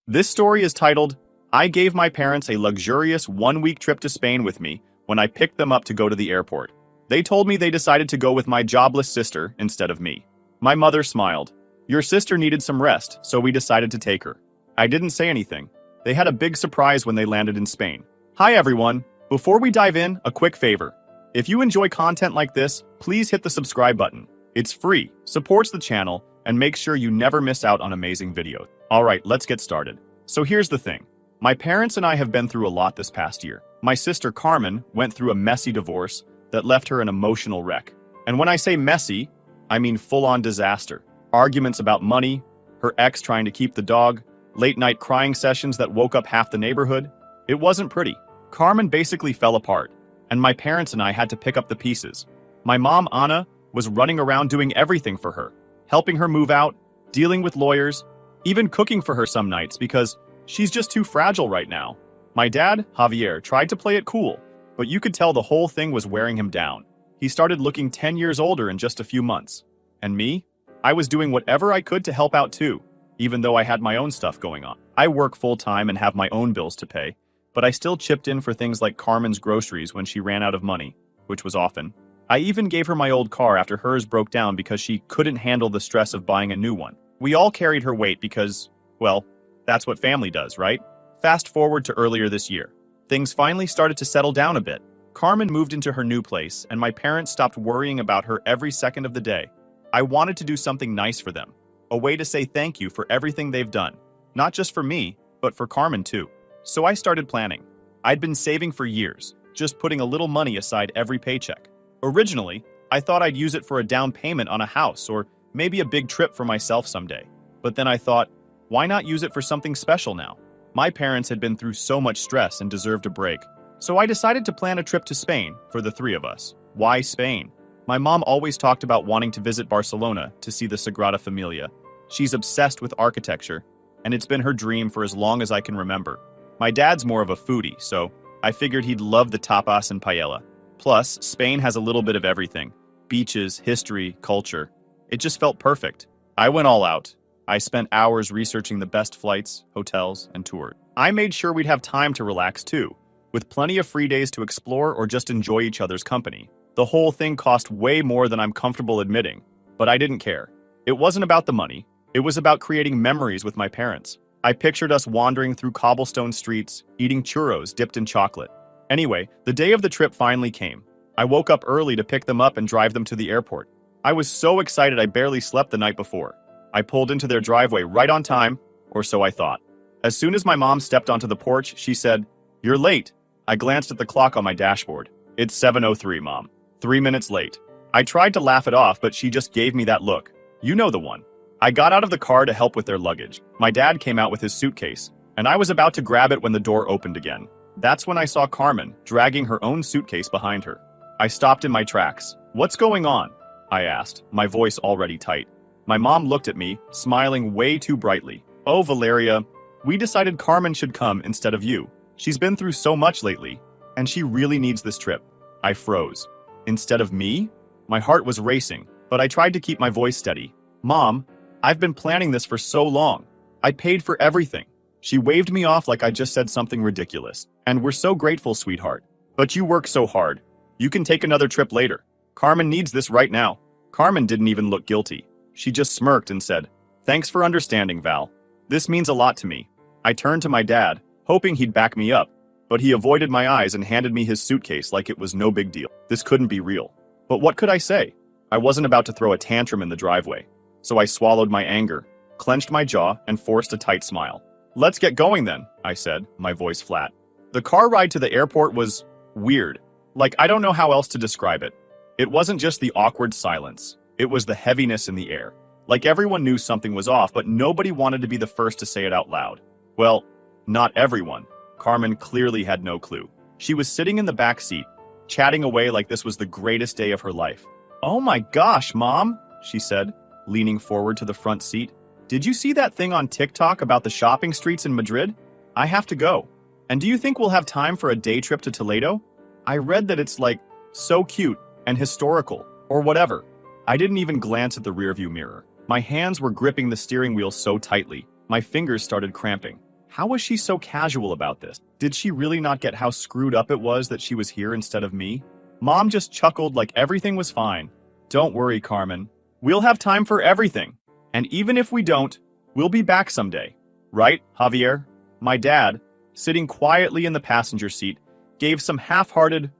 This story is titled, I Gave My Parents a Luxurious One-Week Trip to Spain with Me when I picked them up to go to the airport. They told me they decided to go with my jobless sister instead of me. My mother smiled. Your sister needed some rest, so we decided to take her. I didn't say anything. They had a big surprise when they landed in Spain. Hi everyone! Before we dive in, a quick favor. If you enjoy content like this, please hit the subscribe button. It's free, supports the channel, and makes sure you never miss out on amazing videos. Alright, let's get started. So here's the thing. My parents and I have been through a lot this past year. My sister Carmen went through a messy divorce that left her an emotional wreck. And when I say messy, I mean full-on disaster. Arguments about money, her ex trying to keep the dog, late-night crying sessions that woke up half the neighborhood. It wasn't pretty. Carmen basically fell apart, and my parents and I had to pick up the pieces. My mom, Anna, was running around doing everything for her, helping her move out, dealing with lawyers, even cooking for her some nights because she's just too fragile right now. My dad, Javier, tried to play it cool, but you could tell the whole thing was wearing him down. He started looking 10 years older in just a few months. And me? I was doing whatever I could to help out too, even though I had my own stuff going on. I work full-time and have my own bills to pay, but I still chipped in for things like Carmen's groceries when she ran out of money, which was often. I even gave her my old car after hers broke down because she couldn't handle the stress of buying a new one. We all carried her weight because, well, that's what family does, right? Fast forward to earlier this year. Things finally started to settle down a bit. Carmen moved into her new place, and my parents stopped worrying about her every second of the day. I wanted to do something nice for them, a way to say thank you for everything they've done. Not just for me, but for Carmen too. So I started planning. I'd been saving for years, just putting a little money aside every paycheck. Originally, I thought I'd use it for a down payment on a house or maybe a big trip for myself someday. But then I thought, why not use it for something special now? My parents had been through so much stress and deserved a break. So I decided to plan a trip to Spain for the three of us. Why Spain? My mom always talked about wanting to visit Barcelona to see the Sagrada Familia. She's obsessed with architecture, and it's been her dream for as long as I can remember. My dad's more of a foodie, so I figured he'd love the tapas and paella. Plus, Spain has a little bit of everything. Beaches, history, culture. It just felt perfect. I went all out. I spent hours researching the best flights, hotels, and tours. I made sure we'd have time to relax too, with plenty of free days to explore or just enjoy each other's company. The whole thing cost way more than I'm comfortable admitting, but I didn't care. It wasn't about the money. It was about creating memories with my parents. I pictured us wandering through cobblestone streets, eating churros dipped in chocolate. Anyway, the day of the trip finally came. I woke up early to pick them up and drive them to the airport. I was so excited I barely slept the night before. I pulled into their driveway right on time, or so I thought. As soon as my mom stepped onto the porch, she said, "You're late." I glanced at the clock on my dashboard. It's 7:03, Mom. 3 minutes late. I tried to laugh it off, but she just gave me that look. You know the one. I got out of the car to help with their luggage. My dad came out with his suitcase, and I was about to grab it when the door opened again. That's when I saw Carmen dragging her own suitcase behind her. I stopped in my tracks. "What's going on?" I asked, my voice already tight. My mom looked at me, smiling way too brightly. "Oh, Valeria, we decided Carmen should come instead of you. She's been through so much lately, and she really needs this trip." I froze. Instead of me? My heart was racing, but I tried to keep my voice steady. "Mom, I've been planning this for so long. I paid for everything." She waved me off like I just said something ridiculous. "And we're so grateful, sweetheart. But you work so hard. You can take another trip later. Carmen needs this right now." Carmen didn't even look guilty. She just smirked and said, "Thanks for understanding, Val. This means a lot to me." I turned to my dad, hoping he'd back me up, but he avoided my eyes and handed me his suitcase like it was no big deal. This couldn't be real. But what could I say? I wasn't about to throw a tantrum in the driveway. So I swallowed my anger, clenched my jaw, and forced a tight smile. "Let's get going then," I said, my voice flat. The car ride to the airport was weird. Like, I don't know how else to describe it. It wasn't just the awkward silence. It was the heaviness in the air. Like everyone knew something was off, but nobody wanted to be the first to say it out loud. Well, not everyone. Carmen clearly had no clue. She was sitting in the back seat, chatting away like this was the greatest day of her life. "Oh my gosh, Mom," she said, leaning forward to the front seat. "Did you see that thing on TikTok about the shopping streets in Madrid? I have to go. And do you think we'll have time for a day trip to Toledo? I read that it's like so cute and historical, or whatever." I didn't even glance at the rearview mirror. My hands were gripping the steering wheel so tightly, my fingers started cramping. How was she so casual about this? Did she really not get how screwed up it was that she was here instead of me? Mom just chuckled like everything was fine. Don't worry, Carmen. We'll have time for everything. And even if we don't, we'll be back someday. Right, Javier? My dad, sitting quietly in the passenger seat, gave some half-hearted,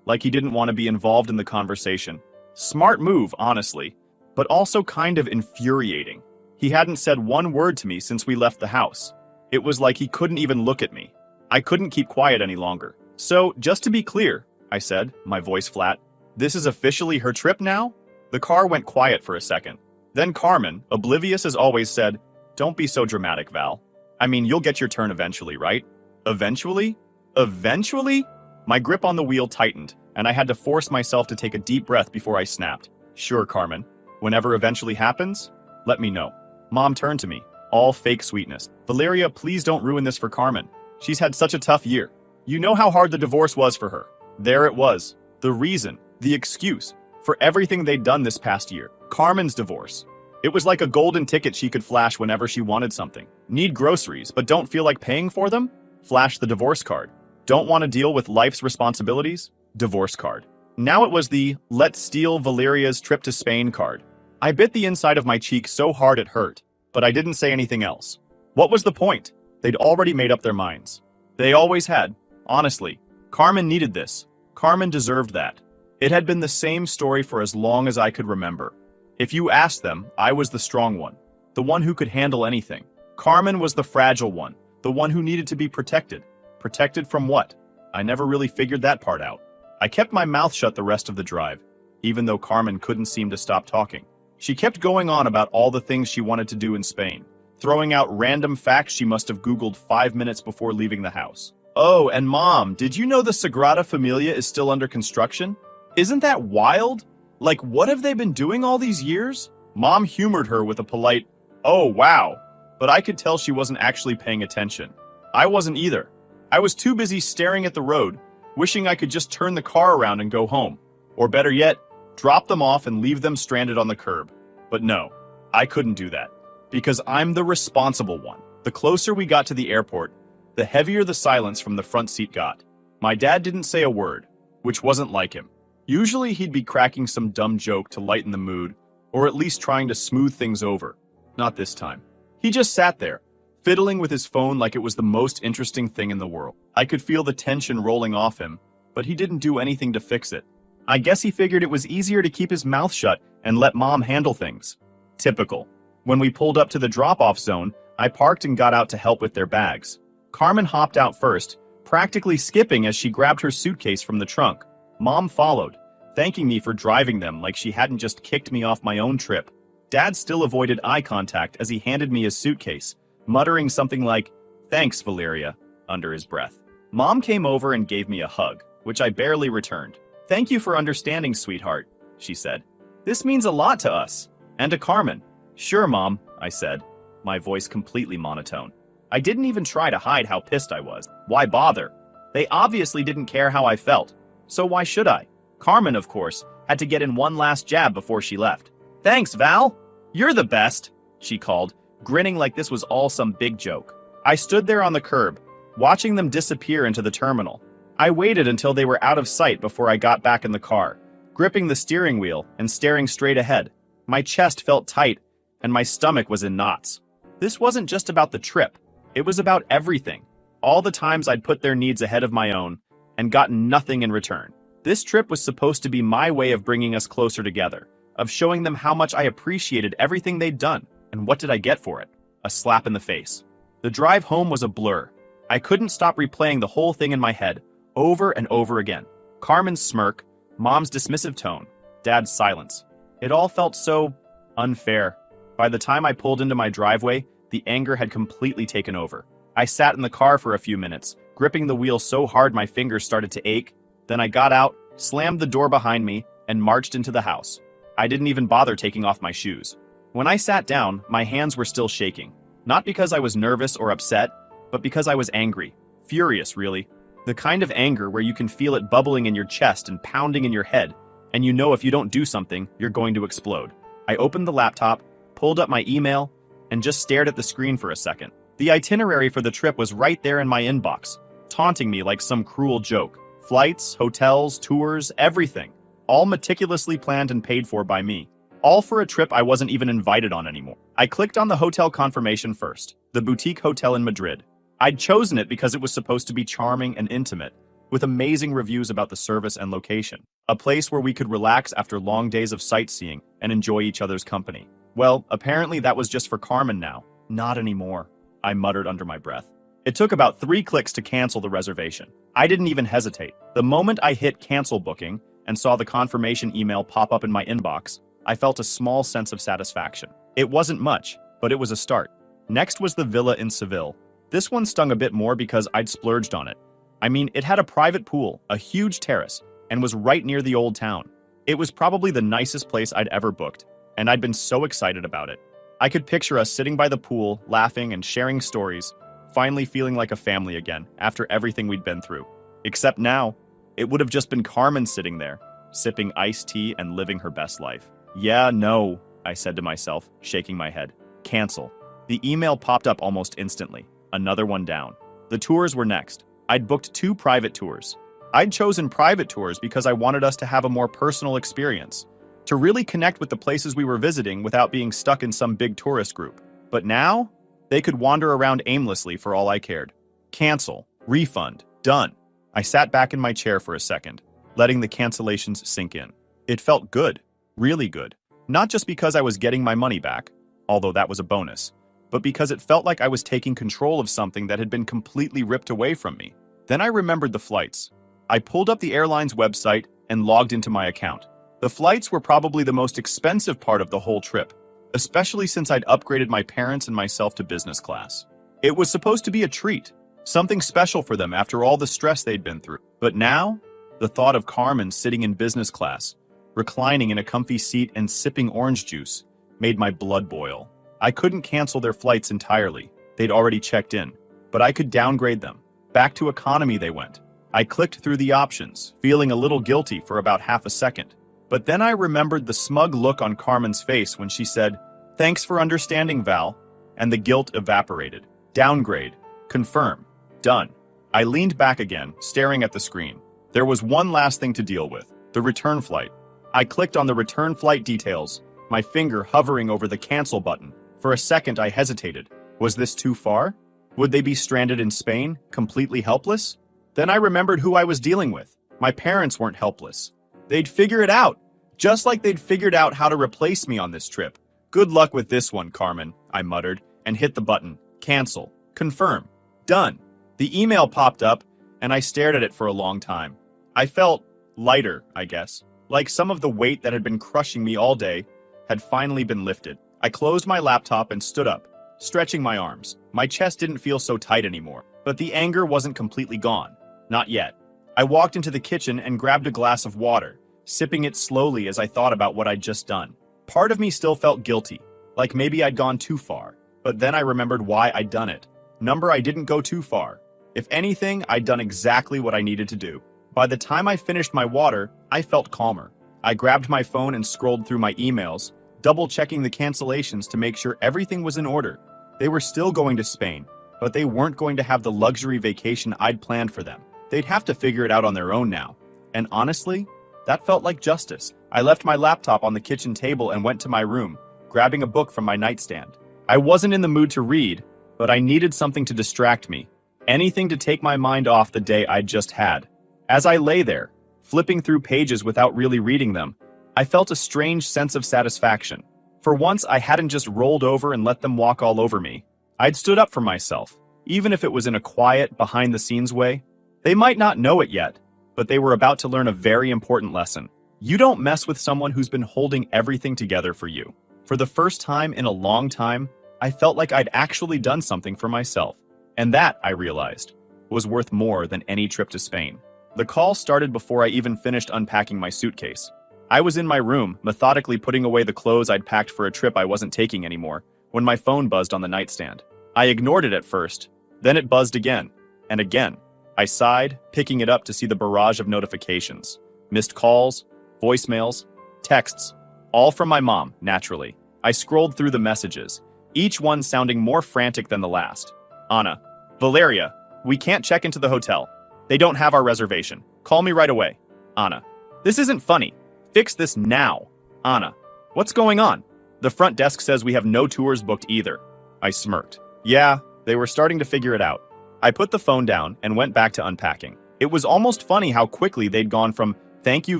like he didn't want to be involved in the conversation. Smart move, honestly, but also kind of infuriating. He hadn't said one word to me since we left the house. It was like he couldn't even look at me. I couldn't keep quiet any longer. So, just to be clear, I said, my voice flat, this is officially her trip now? The car went quiet for a second. Then Carmen, oblivious as always, said, don't be so dramatic, Val. I mean, you'll get your turn eventually, right? Eventually? Eventually? My grip on the wheel tightened, and I had to force myself to take a deep breath before I snapped. Sure, Carmen. Whenever eventually happens, let me know. Mom turned to me, all fake sweetness. Valeria, please don't ruin this for Carmen. She's had such a tough year. You know how hard the divorce was for her. There it was. The reason, the excuse, for everything they'd done this past year. Carmen's divorce. It was like a golden ticket she could flash whenever she wanted something. Need groceries, but don't feel like paying for them? Flash the divorce card. Don't want to deal with life's responsibilities? Divorce card. Now it was the let's steal Valeria's trip to Spain card. I bit the inside of my cheek so hard it hurt, but I didn't say anything else. What was the point? They'd already made up their minds. They always had. Honestly, Carmen needed this. Carmen deserved that. It had been the same story for as long as I could remember. If you asked them, I was the strong one, the one who could handle anything. Carmen was the fragile one, the one who needed to be protected. Protected from what? I never really figured that part out. I kept my mouth shut the rest of the drive, even though Carmen couldn't seem to stop talking. She kept going on about all the things she wanted to do in Spain, throwing out random facts she must have Googled 5 minutes before leaving the house. Oh, and Mom, did you know the Sagrada Familia is still under construction? Isn't that wild? Like, what have they been doing all these years? Mom humored her with a polite, oh, wow. But I could tell she wasn't actually paying attention. I wasn't either. I was too busy staring at the road, wishing I could just turn the car around and go home. Or better yet, drop them off and leave them stranded on the curb. But no, I couldn't do that. Because I'm the responsible one. The closer we got to the airport, the heavier the silence from the front seat got. My dad didn't say a word, which wasn't like him. Usually he'd be cracking some dumb joke to lighten the mood, or at least trying to smooth things over. Not this time. He just sat there, fiddling with his phone like it was the most interesting thing in the world. I could feel the tension rolling off him, but he didn't do anything to fix it. I guess he figured it was easier to keep his mouth shut and let Mom handle things. Typical. When we pulled up to the drop-off zone, I parked and got out to help with their bags. Carmen hopped out first, practically skipping as she grabbed her suitcase from the trunk. Mom followed, thanking me for driving them like she hadn't just kicked me off my own trip. Dad still avoided eye contact as he handed me his suitcase, muttering something like, thanks, Valeria, under his breath. Mom came over and gave me a hug, which I barely returned. Thank you for understanding, sweetheart, she said. This means a lot to us, and to Carmen. Sure, Mom, I said, my voice completely monotone. I didn't even try to hide how pissed I was. Why bother? They obviously didn't care how I felt. So why should I? Carmen, of course, had to get in one last jab before she left. Thanks, Val. You're the best, she called, grinning like this was all some big joke. I stood there on the curb, watching them disappear into the terminal. I waited until they were out of sight before I got back in the car, gripping the steering wheel and staring straight ahead. My chest felt tight, and my stomach was in knots. This wasn't just about the trip. It was about everything. All the times I'd put their needs ahead of my own, and gotten nothing in return. This trip was supposed to be my way of bringing us closer together, of showing them how much I appreciated everything they'd done. And what did I get for it? A slap in the face. The drive home was a blur. I couldn't stop replaying the whole thing in my head, over and over again. Carmen's smirk, Mom's dismissive tone, Dad's silence. It all felt so unfair. By the time I pulled into my driveway, the anger had completely taken over. I sat in the car for a few minutes, gripping the wheel so hard my fingers started to ache. Then I got out, slammed the door behind me, and marched into the house. I didn't even bother taking off my shoes. When I sat down, my hands were still shaking. Not because I was nervous or upset, but because I was angry. Furious, really. The kind of anger where you can feel it bubbling in your chest and pounding in your head, and you know if you don't do something, you're going to explode. I opened the laptop, pulled up my email, and just stared at the screen for a second. The itinerary for the trip was right there in my inbox, taunting me like some cruel joke. Flights, hotels, tours, everything. All meticulously planned and paid for by me. All for a trip I wasn't even invited on anymore. I clicked on the hotel confirmation first, the boutique hotel in Madrid. I'd chosen it because it was supposed to be charming and intimate, with amazing reviews about the service and location. A place where we could relax after long days of sightseeing and enjoy each other's company. Well, apparently that was just for Carmen now. Not anymore, I muttered under my breath. It took about 3 clicks to cancel the reservation. I didn't even hesitate. The moment I hit cancel booking and saw the confirmation email pop up in my inbox, I felt a small sense of satisfaction. It wasn't much, but it was a start. Next was the villa in Seville. This one stung a bit more because I'd splurged on it. I mean, it had a private pool, a huge terrace, and was right near the old town. It was probably the nicest place I'd ever booked, and I'd been so excited about it. I could picture us sitting by the pool, laughing and sharing stories, finally feeling like a family again after everything we'd been through. Except now, it would have just been Carmen sitting there, sipping iced tea and living her best life. Yeah, no, I said to myself, shaking my head. Cancel. The email popped up almost instantly. Another one down. The tours were next. I'd booked 2 private tours. I'd chosen private tours because I wanted us to have a more personal experience, to really connect with the places we were visiting without being stuck in some big tourist group. But now, they could wander around aimlessly for all I cared. Cancel. Refund. Done. I sat back in my chair for a second, letting the cancellations sink in. It felt good. Really good. Not just because I was getting my money back, although that was a bonus, but because it felt like I was taking control of something that had been completely ripped away from me. Then I remembered the flights. I pulled up the airline's website and logged into my account. The flights were probably the most expensive part of the whole trip, especially since I'd upgraded my parents and myself to business class. It was supposed to be a treat, something special for them after all the stress they'd been through. But now, the thought of Carmen sitting in business class, reclining in a comfy seat and sipping orange juice, made my blood boil. I couldn't cancel their flights entirely. They'd already checked in, but I could downgrade them. Back to economy they went. I clicked through the options, feeling a little guilty for about half a second. But then I remembered the smug look on Carmen's face when she said, "Thanks for understanding, Val," and the guilt evaporated. Downgrade. Confirm. Done. I leaned back again, staring at the screen. There was one last thing to deal with, the return flight. I clicked on the return flight details, my finger hovering over the cancel button. For a second, I hesitated. Was this too far? Would they be stranded in Spain, completely helpless? Then I remembered who I was dealing with. My parents weren't helpless. They'd figure it out, just like they'd figured out how to replace me on this trip. Good luck with this one, Carmen, I muttered, and hit the button. Cancel. Confirm. Done. The email popped up, and I stared at it for a long time. I felt lighter, I guess, like some of the weight that had been crushing me all day had finally been lifted. I closed my laptop and stood up, stretching my arms. My chest didn't feel so tight anymore, but the anger wasn't completely gone. Not yet. I walked into the kitchen and grabbed a glass of water, sipping it slowly as I thought about what I'd just done. Part of me still felt guilty, like maybe I'd gone too far, but then I remembered why I'd done it. I didn't go too far. If anything, I'd done exactly what I needed to do. By the time I finished my water, I felt calmer. I grabbed my phone and scrolled through my emails, double-checking the cancellations to make sure everything was in order. They were still going to Spain, but they weren't going to have the luxury vacation I'd planned for them. They'd have to figure it out on their own now. And honestly, that felt like justice. I left my laptop on the kitchen table and went to my room, grabbing a book from my nightstand. I wasn't in the mood to read, but I needed something to distract me. Anything to take my mind off the day I'd just had. As I lay there, flipping through pages without really reading them, I felt a strange sense of satisfaction. For once, I hadn't just rolled over and let them walk all over me. I'd stood up for myself, even if it was in a quiet, behind-the-scenes way. They might not know it yet, but they were about to learn a very important lesson. You don't mess with someone who's been holding everything together for you. For the first time in a long time, I felt like I'd actually done something for myself. And that, I realized, was worth more than any trip to Spain. The call started before I even finished unpacking my suitcase. I was in my room, methodically putting away the clothes I'd packed for a trip I wasn't taking anymore, when my phone buzzed on the nightstand. I ignored it at first, then it buzzed again, and again. I sighed, picking it up to see the barrage of notifications. Missed calls, voicemails, texts, all from my mom, naturally. I scrolled through the messages, each one sounding more frantic than the last. Anna. Valeria, we can't check into the hotel. They don't have our reservation. Call me right away. Anna. This isn't funny. Fix this now. Anna. What's going on? The front desk says we have no tours booked either. I smirked. Yeah, they were starting to figure it out. I put the phone down and went back to unpacking. It was almost funny how quickly they'd gone from, "Thank you,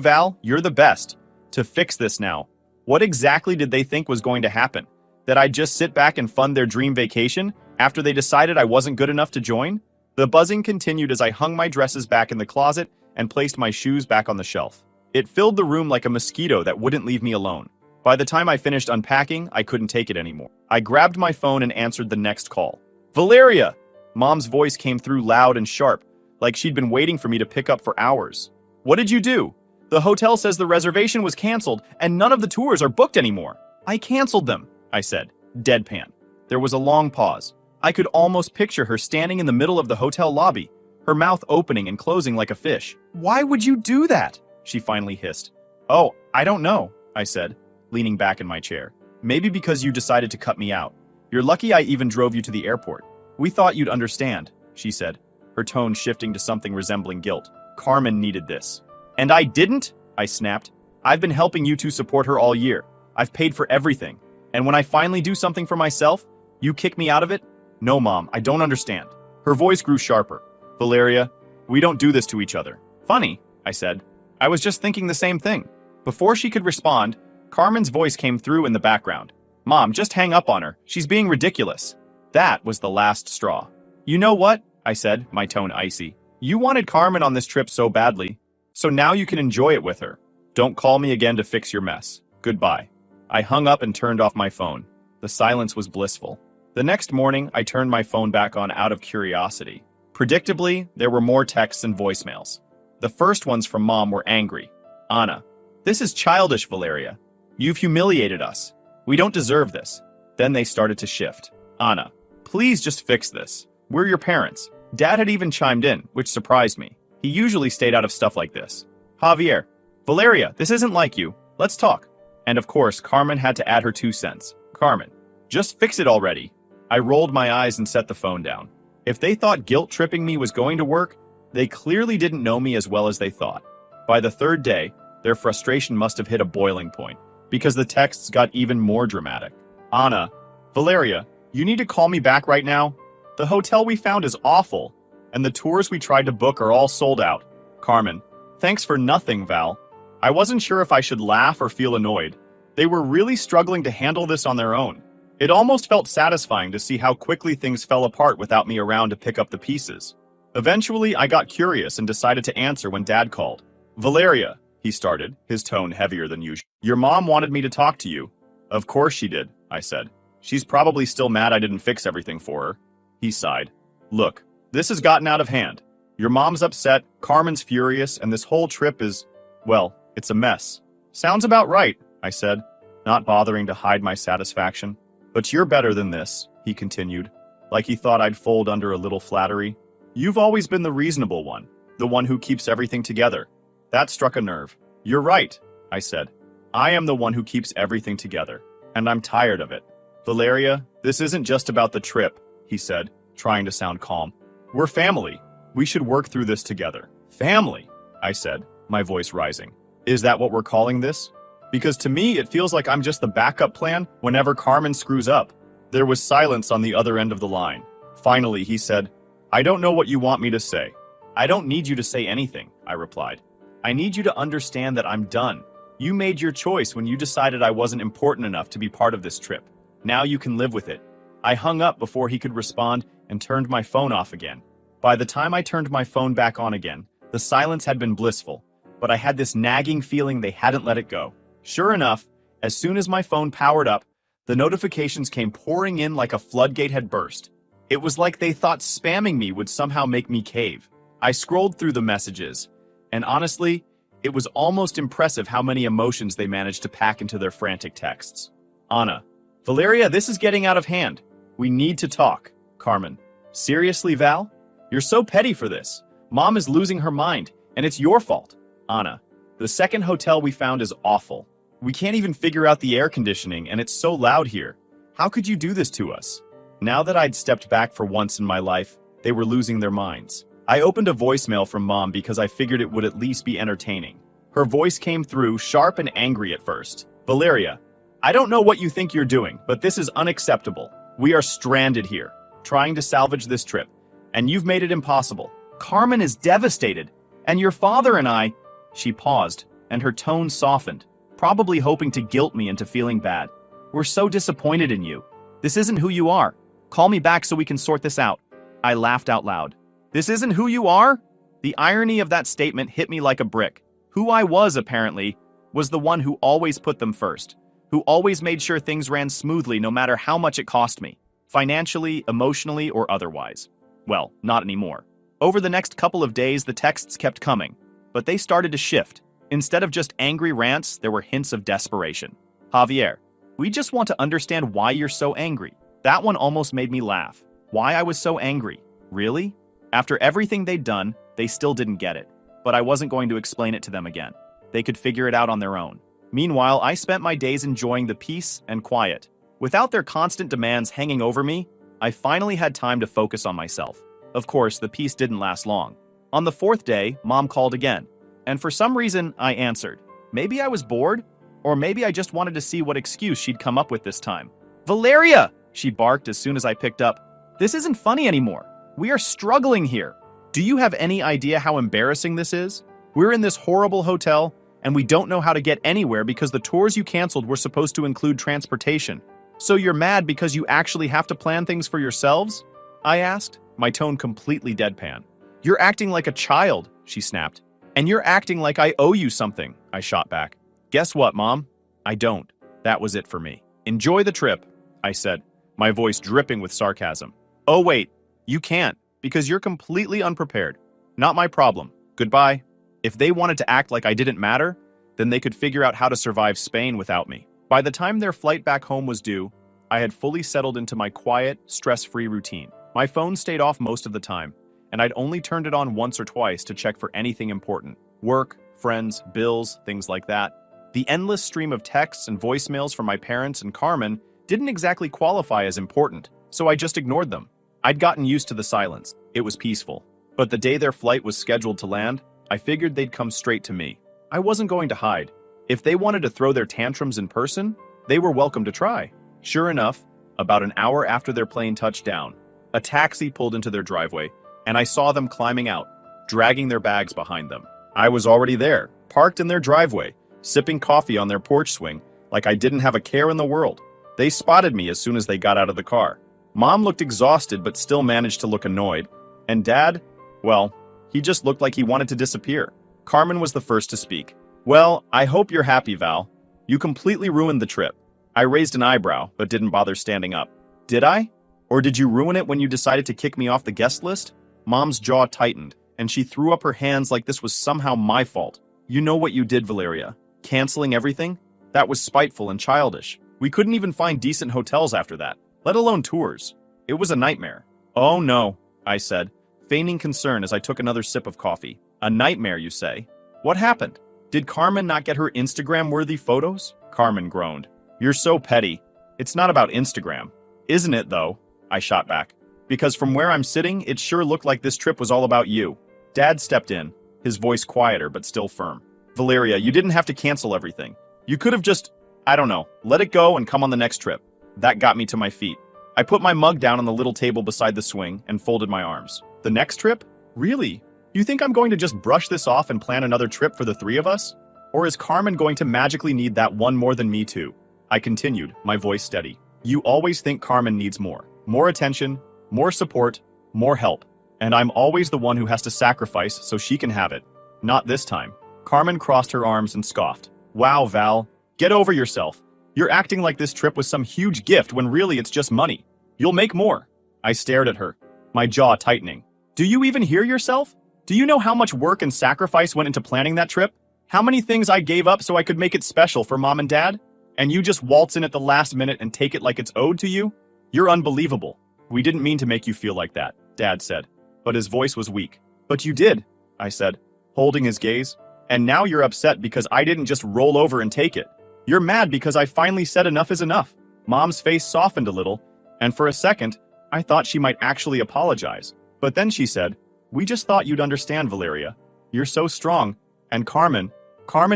Val, you're the best," to "fix this now." What exactly did they think was going to happen? That I'd just sit back and fund their dream vacation after they decided I wasn't good enough to join? The buzzing continued as I hung my dresses back in the closet and placed my shoes back on the shelf. It filled the room like a mosquito that wouldn't leave me alone. By the time I finished unpacking, I couldn't take it anymore. I grabbed my phone and answered the next call. Valeria! Mom's voice came through loud and sharp, like she'd been waiting for me to pick up for hours. What did you do? The hotel says the reservation was canceled and none of the tours are booked anymore. I canceled them, I said, deadpan. There was a long pause. I could almost picture her standing in the middle of the hotel lobby, her mouth opening and closing like a fish. Why would you do that? She finally hissed. Oh, I don't know, I said, leaning back in my chair. Maybe because you decided to cut me out. You're lucky I even drove you to the airport. We thought you'd understand, she said, her tone shifting to something resembling guilt. Carmen needed this. And I didn't? I snapped. I've been helping you two support her all year. I've paid for everything. And when I finally do something for myself, you kick me out of it? No, Mom, I don't understand. Her voice grew sharper. Valeria, we don't do this to each other. Funny, I said. I was just thinking the same thing. Before she could respond, Carmen's voice came through in the background. Mom, just hang up on her. She's being ridiculous. That was the last straw. You know what? I said, my tone icy. You wanted Carmen on this trip so badly, so now you can enjoy it with her. Don't call me again to fix your mess. Goodbye. I hung up and turned off my phone. The silence was blissful. The next morning, I turned my phone back on out of curiosity. Predictably, there were more texts and voicemails. The first ones from Mom were angry. Anna, this is childish, Valeria. You've humiliated us. We don't deserve this. Then they started to shift. Anna, please just fix this. We're your parents. Dad had even chimed in, which surprised me. He usually stayed out of stuff like this. Javier, Valeria, this isn't like you. Let's talk. And of course, Carmen had to add her 2 cents. Carmen, just fix it already. I rolled my eyes and set the phone down. If they thought guilt-tripping me was going to work, they clearly didn't know me as well as they thought. By the third day, their frustration must have hit a boiling point, because the texts got even more dramatic. Anna, Valeria, you need to call me back right now. The hotel we found is awful, and the tours we tried to book are all sold out. Carmen, thanks for nothing, Val. I wasn't sure if I should laugh or feel annoyed. They were really struggling to handle this on their own. It almost felt satisfying to see how quickly things fell apart without me around to pick up the pieces. Eventually, I got curious and decided to answer when Dad called. Valeria, he started, his tone heavier than usual. Your mom wanted me to talk to you. Of course she did, I said. She's probably still mad I didn't fix everything for her. He sighed. Look, this has gotten out of hand. Your mom's upset, Carmen's furious, and this whole trip is, well, it's a mess. Sounds about right, I said, not bothering to hide my satisfaction. But you're better than this, he continued, like he thought I'd fold under a little flattery. You've always been the reasonable one, the one who keeps everything together. That struck a nerve. You're right, I said. I am the one who keeps everything together, and I'm tired of it. Valeria, this isn't just about the trip, he said, trying to sound calm. We're family. We should work through this together. Family, I said, my voice rising. Is that what we're calling this? Because to me, it feels like I'm just the backup plan whenever Carmen screws up. There was silence on the other end of the line. Finally, he said, I don't know what you want me to say. I don't need you to say anything, I replied. I need you to understand that I'm done. You made your choice when you decided I wasn't important enough to be part of this trip. Now you can live with it. I hung up before he could respond and turned my phone off again. By the time I turned my phone back on again, the silence had been blissful, but I had this nagging feeling they hadn't let it go. Sure enough, as soon as my phone powered up, the notifications came pouring in like a floodgate had burst. It was like they thought spamming me would somehow make me cave. I scrolled through the messages, and honestly, it was almost impressive how many emotions they managed to pack into their frantic texts. Anna, Valeria, this is getting out of hand. We need to talk. Carmen, seriously, Val? You're so petty for this. Mom is losing her mind, and it's your fault. Anna, the second hotel we found is awful. We can't even figure out the air conditioning, and it's so loud here. How could you do this to us? Now that I'd stepped back for once in my life, they were losing their minds. I opened a voicemail from Mom because I figured it would at least be entertaining. Her voice came through, sharp and angry at first. Valeria, I don't know what you think you're doing, but this is unacceptable. We are stranded here, trying to salvage this trip, and you've made it impossible. Carmen is devastated, and your father and I... She paused, and her tone softened, probably hoping to guilt me into feeling bad. We're so disappointed in you. This isn't who you are. Call me back so we can sort this out. I laughed out loud. This isn't who you are? The irony of that statement hit me like a brick. Who I was, apparently, was the one who always put them first, who always made sure things ran smoothly no matter how much it cost me, financially, emotionally, or otherwise. Well, not anymore. Over the next couple of days, the texts kept coming, but they started to shift. Instead of just angry rants, there were hints of desperation. Javier, we just want to understand why you're so angry. That one almost made me laugh. Why I was so angry. Really? After everything they'd done, they still didn't get it. But I wasn't going to explain it to them again. They could figure it out on their own. Meanwhile, I spent my days enjoying the peace and quiet. Without their constant demands hanging over me, I finally had time to focus on myself. Of course, the peace didn't last long. On the fourth day, Mom called again. And for some reason, I answered. Maybe I was bored, or maybe I just wanted to see what excuse she'd come up with this time. Valeria! She barked as soon as I picked up. This isn't funny anymore. We are struggling here. Do you have any idea how embarrassing this is? We're in this horrible hotel, and we don't know how to get anywhere because the tours you canceled were supposed to include transportation. So you're mad because you actually have to plan things for yourselves? I asked, my tone completely deadpan. You're acting like a child, she snapped. And you're acting like I owe you something, I shot back. Guess what, Mom? I don't. That was it for me. Enjoy the trip, I said, my voice dripping with sarcasm. Oh wait, you can't, because you're completely unprepared. Not my problem. Goodbye. If they wanted to act like I didn't matter, then they could figure out how to survive Spain without me. By the time their flight back home was due, I had fully settled into my quiet, stress-free routine. My phone stayed off most of the time, and I'd only turned it on once or twice to check for anything important. Work, friends, bills, things like that. The endless stream of texts and voicemails from my parents and Carmen didn't exactly qualify as important, so I just ignored them. I'd gotten used to the silence. It was peaceful. But the day their flight was scheduled to land, I figured they'd come straight to me. I wasn't going to hide. If they wanted to throw their tantrums in person, they were welcome to try. Sure enough, about an hour after their plane touched down, a taxi pulled into their driveway, and I saw them climbing out, dragging their bags behind them. I was already there, parked in their driveway, sipping coffee on their porch swing, like I didn't have a care in the world. They spotted me as soon as they got out of the car. Mom looked exhausted but still managed to look annoyed, and Dad, well, he just looked like he wanted to disappear. Carmen was the first to speak. Well, I hope you're happy, Val. You completely ruined the trip. I raised an eyebrow, but didn't bother standing up. Did I? Or did you ruin it when you decided to kick me off the guest list? Mom's jaw tightened, and she threw up her hands like this was somehow my fault. You know what you did, Valeria. Canceling everything? That was spiteful and childish. We couldn't even find decent hotels after that, let alone tours. It was a nightmare. Oh no, I said, feigning concern as I took another sip of coffee. A nightmare, you say? What happened? Did Carmen not get her Instagram-worthy photos? Carmen groaned. You're so petty. It's not about Instagram. Isn't it, though? I shot back. Because from where I'm sitting, it sure looked like this trip was all about you. Dad stepped in, his voice quieter but still firm. Valeria, you didn't have to cancel everything. You could have just, I don't know, let it go and come on the next trip. That got me to my feet. I put my mug down on the little table beside the swing and folded my arms. The next trip? Really? You think I'm going to just brush this off and plan another trip for the three of us? Or is Carmen going to magically need that one more than me too? I continued, my voice steady. You always think Carmen needs more. More attention, more support, more help. And I'm always the one who has to sacrifice so she can have it. Not this time. Carmen crossed her arms and scoffed. Wow, Val. Get over yourself. You're acting like this trip was some huge gift when really it's just money. You'll make more. I stared at her, my jaw tightening. Do you even hear yourself? Do you know how much work and sacrifice went into planning that trip? How many things I gave up so I could make it special for Mom and Dad? And you just waltz in at the last minute and take it like it's owed to you? You're unbelievable. We didn't mean to make you feel like that, Dad said. But his voice was weak. But you did, I said, holding his gaze. And now you're upset because I didn't just roll over and take it. You're mad because I finally said enough is enough. Mom's face softened a little, and for a second, I thought she might actually apologize. But then she said, "We just thought you'd understand, Valeria. You're so strong. And Carmen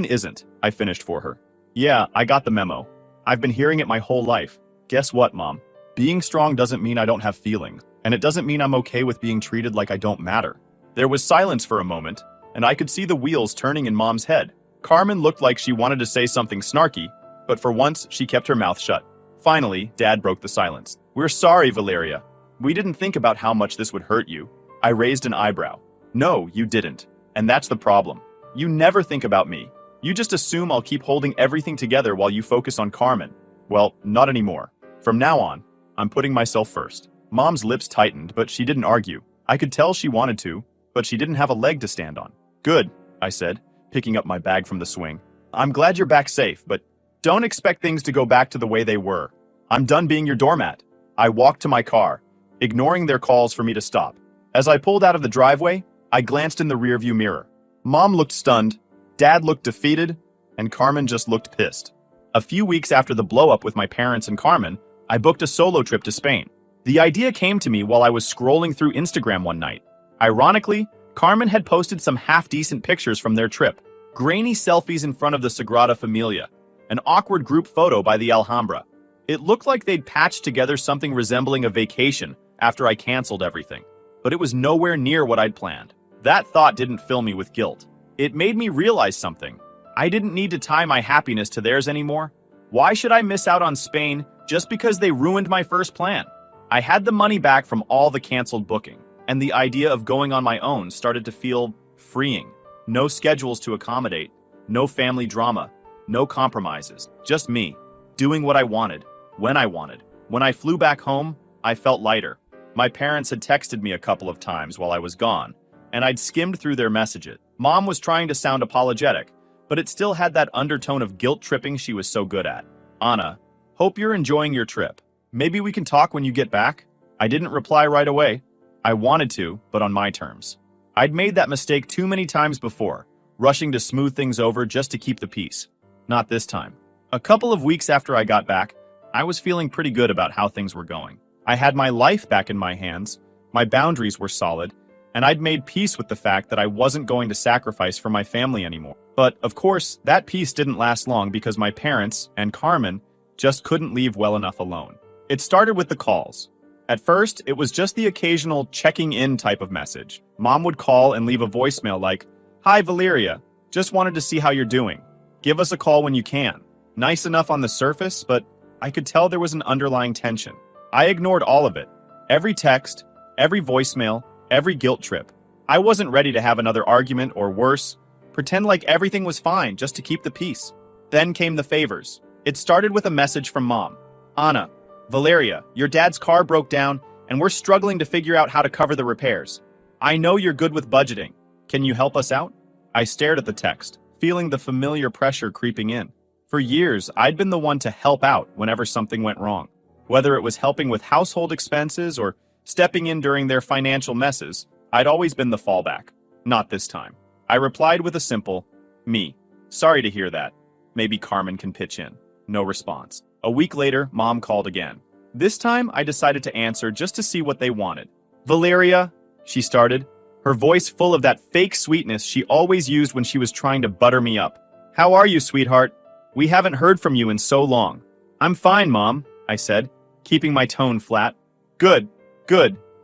isn't," I finished for her. "Yeah, I got the memo. I've been hearing it my whole life. Guess what, Mom? Being strong doesn't mean I don't have feelings, and it doesn't mean I'm okay with being treated like I don't matter." There was silence for a moment, and I could see the wheels turning in Mom's head. Carmen looked like she wanted to say something snarky, but for once she kept her mouth shut. Finally, Dad broke the silence. "We're sorry, Valeria. We didn't think about how much this would hurt you." I raised an eyebrow. "No, you didn't. And that's the problem. You never think about me. You just assume I'll keep holding everything together while you focus on Carmen. Well, not anymore. From now on, I'm putting myself first." Mom's lips tightened, but she didn't argue. I could tell she wanted to, but she didn't have a leg to stand on. "Good," I said, picking up my bag from the swing. "I'm glad you're back safe, but don't expect things to go back to the way they were. I'm done being your doormat." I walked to my car, ignoring their calls for me to stop. As I pulled out of the driveway, I glanced in the rearview mirror. Mom looked stunned, Dad looked defeated, and Carmen just looked pissed. A few weeks after the blow-up with my parents and Carmen, I booked a solo trip to Spain. The idea came to me while I was scrolling through Instagram one night. Ironically, Carmen had posted some half-decent pictures from their trip. Grainy selfies in front of the Sagrada Familia, an awkward group photo by the Alhambra. It looked like they'd patched together something resembling a vacation after I canceled everything. But it was nowhere near what I'd planned. That thought didn't fill me with guilt. It made me realize something. I didn't need to tie my happiness to theirs anymore. Why should I miss out on Spain just because they ruined my first plan? I had the money back from all the canceled booking, and the idea of going on my own started to feel freeing. No schedules to accommodate, no family drama, no compromises, just me, doing what I wanted, when I wanted. When I flew back home, I felt lighter. My parents had texted me a couple of times while I was gone, and I'd skimmed through their messages. Mom was trying to sound apologetic, but it still had that undertone of guilt-tripping she was so good at. "Anna, hope you're enjoying your trip. Maybe we can talk when you get back?" I didn't reply right away. I wanted to, but on my terms. I'd made that mistake too many times before, rushing to smooth things over just to keep the peace. Not this time. A couple of weeks after I got back, I was feeling pretty good about how things were going. I had my life back in my hands, my boundaries were solid, and I'd made peace with the fact that I wasn't going to sacrifice for my family anymore. But, of course, that peace didn't last long because my parents, and Carmen, just couldn't leave well enough alone. It started with the calls. At first, it was just the occasional checking in type of message. Mom would call and leave a voicemail like, "Hi, Valeria. Just wanted to see how you're doing. Give us a call when you can." Nice enough on the surface, but I could tell there was an underlying tension. I ignored all of it. Every text, every voicemail, every guilt trip. I wasn't ready to have another argument or worse, pretend like everything was fine just to keep the peace. Then came the favors. It started with a message from Mom. "Anna, Valeria, your dad's car broke down and we're struggling to figure out how to cover the repairs. I know you're good with budgeting. Can you help us out?" I stared at the text, feeling the familiar pressure creeping in. For years, I'd been the one to help out whenever something went wrong. Whether it was helping with household expenses or stepping in during their financial messes, I'd always been the fallback. Not this time. I replied with a simple, "Me. Sorry to hear that. Maybe Carmen can pitch in." No response. A week later, Mom called again. This time, I decided to answer just to see what they wanted. "Valeria," she started, her voice full of that fake sweetness she always used when she was trying to butter me up. "How are you, sweetheart? We haven't heard from you in so long." "I'm fine, Mom," I said, keeping my tone flat. Good,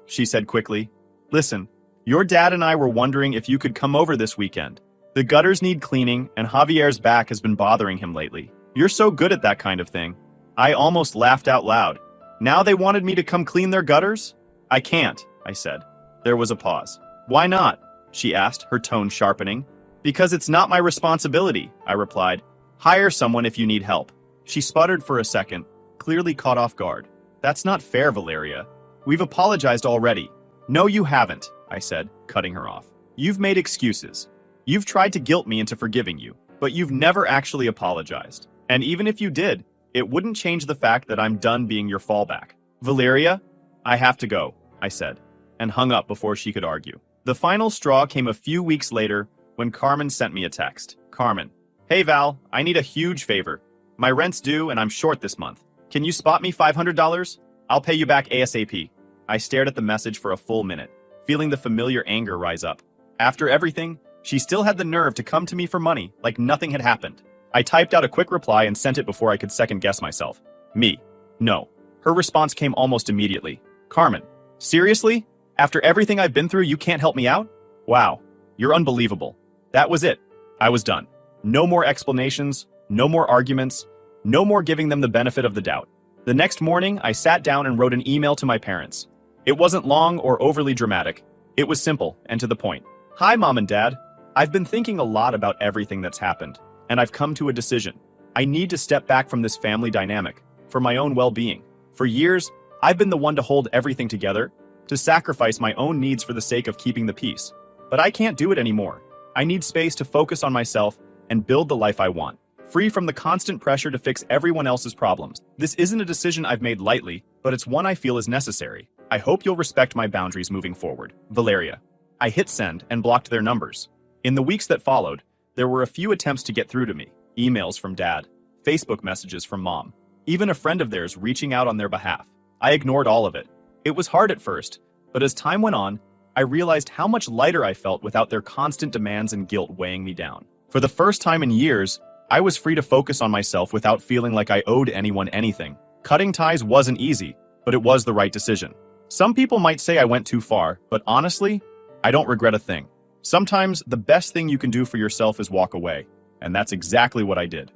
she said quickly. "Listen, your dad and I were wondering if you could come over this weekend. The gutters need cleaning, and Javier's back has been bothering him lately. You're so good at that kind of thing." I almost laughed out loud. Now they wanted me to come clean their gutters? "I can't," I said. There was a pause. "Why not?" she asked, her tone sharpening. "Because it's not my responsibility," I replied. "Hire someone if you need help." She sputtered for a second, clearly caught off guard. "That's not fair, Valeria. We've apologized already." "No, you haven't," I said, cutting her off. "You've made excuses. You've tried to guilt me into forgiving you, but you've never actually apologized. And even if you did, it wouldn't change the fact that I'm done being your fallback." "Valeria, I have to go," I said, and hung up before she could argue. The final straw came a few weeks later when Carmen sent me a text. "Carmen, hey Val, I need a huge favor. My rent's due and I'm short this month. Can you spot me $500? I'll pay you back ASAP." I stared at the message for a full minute, feeling the familiar anger rise up. After everything, she still had the nerve to come to me for money like nothing had happened. I typed out a quick reply and sent it before I could second-guess myself. Me. No. Her response came almost immediately. Carmen, seriously? After everything I've been through, you can't help me out? Wow. You're unbelievable. That was it. I was done. No more explanations, no more arguments, no more giving them the benefit of the doubt. The next morning, I sat down and wrote an email to my parents. It wasn't long or overly dramatic. It was simple and to the point. Hi, Mom and Dad. I've been thinking a lot about everything that's happened, and I've come to a decision. I need to step back from this family dynamic for my own well-being. For years, I've been the one to hold everything together, to sacrifice my own needs for the sake of keeping the peace. But I can't do it anymore. I need space to focus on myself and build the life I want, free from the constant pressure to fix everyone else's problems. This isn't a decision I've made lightly, but it's one I feel is necessary. I hope you'll respect my boundaries moving forward. Valeria. I hit send and blocked their numbers. In the weeks that followed, there were a few attempts to get through to me. Emails from Dad, Facebook messages from Mom, even a friend of theirs reaching out on their behalf. I ignored all of it. It was hard at first, but as time went on, I realized how much lighter I felt without their constant demands and guilt weighing me down. For the first time in years, I was free to focus on myself without feeling like I owed anyone anything. Cutting ties wasn't easy, but it was the right decision. Some people might say I went too far, but honestly, I don't regret a thing. Sometimes the best thing you can do for yourself is walk away, and that's exactly what I did.